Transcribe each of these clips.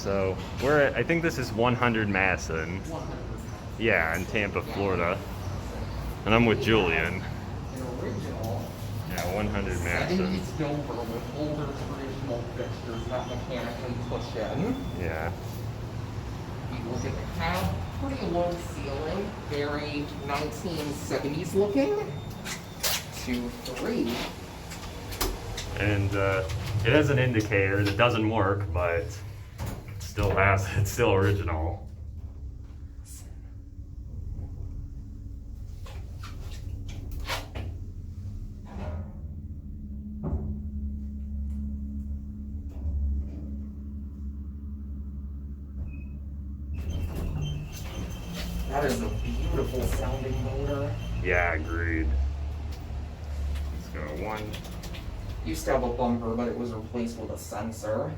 So we're at, I think this is 100 Madison. 100. Yeah, in Tampa, Florida. And I'm with Julian. An original Yeah, 100 Madison. 70s Dover with older traditional fixtures that mechanically push in. Yeah. You look at the cab, pretty low ceiling, very 1970s looking. 2, 3. And it has an indicator that doesn't work, but it still has, it's still original. That is a beautiful sounding motor. Yeah, agreed. Let's go 1. Used to have a bumper, but it was replaced with a sensor.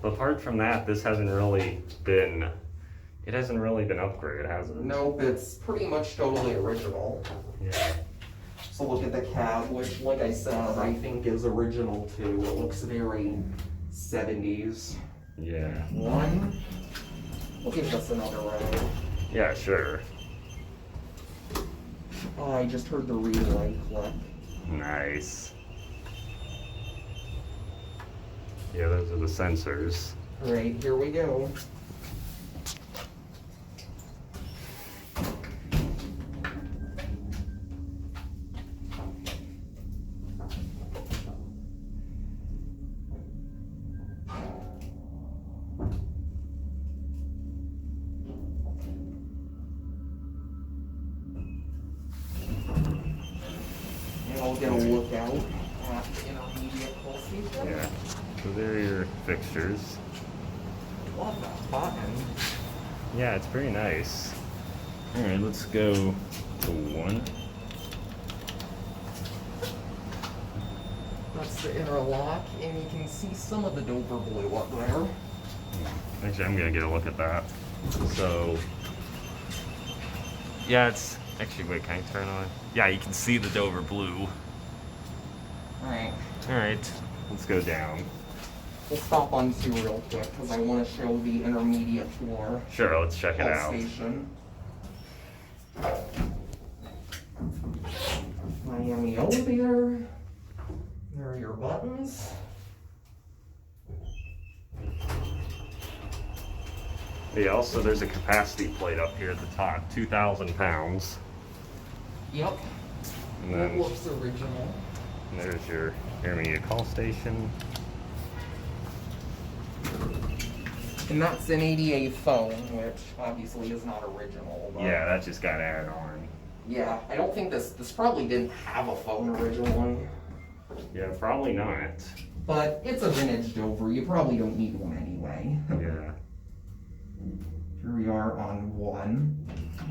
Apart from that, this hasn't really been, it hasn't really been upgraded, has it? Nope, it's pretty much totally original. Yeah. So look at the cab, which, like I said, I think is original too. It looks very 70s. Yeah. 1. We'll give this another round. Yeah, sure. Oh, I just heard the relay click. Nice. Yeah, those are the sensors. All right, here we go. And I'll get a look out at the intermediate pull station. Yeah. So there are your fixtures. Love that button. Yeah, it's pretty nice. All right, let's go to 1. That's the inner lock, and you can see some of the Dover blue up there. Actually, I'm gonna get a look at that. So, yeah, it's actually, wait, can I turn on? Yeah, you can see the Dover blue. Alright, All right, let's go down. we'll stop on 2 real quick, because I want to show the intermediate floor Sure, let's check it pull out. station. Miami elevator. There are your buttons. Yeah, also there's a capacity plate up here at the top, 2,000 pounds. Yep, And it then looks original. there's your intermediate call station. And that's an 88 phone, which obviously is not original. But Yeah, that just got added on. yeah, I don't think this probably didn't have a phone originally. Yeah, probably not. But it's a vintage Dover, you probably don't need one anyway. Yeah. Here we are on 1.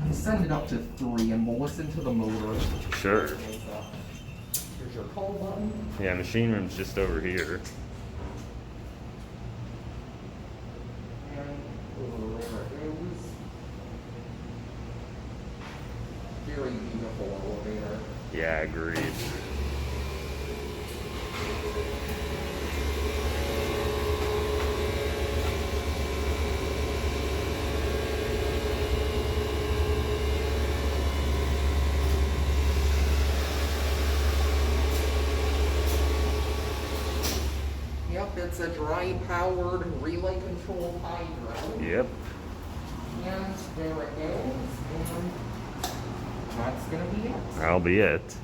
We'll send it up to 3 and we'll listen to the motor. Sure. Here's your call button. Yeah, machine room's just over here. And there it is. Very beautiful elevator. Yeah, agreed. Yep, it's a dry-powered relay-controlled hydro. Yep. And there it goes. And that's gonna be it. That'll be it.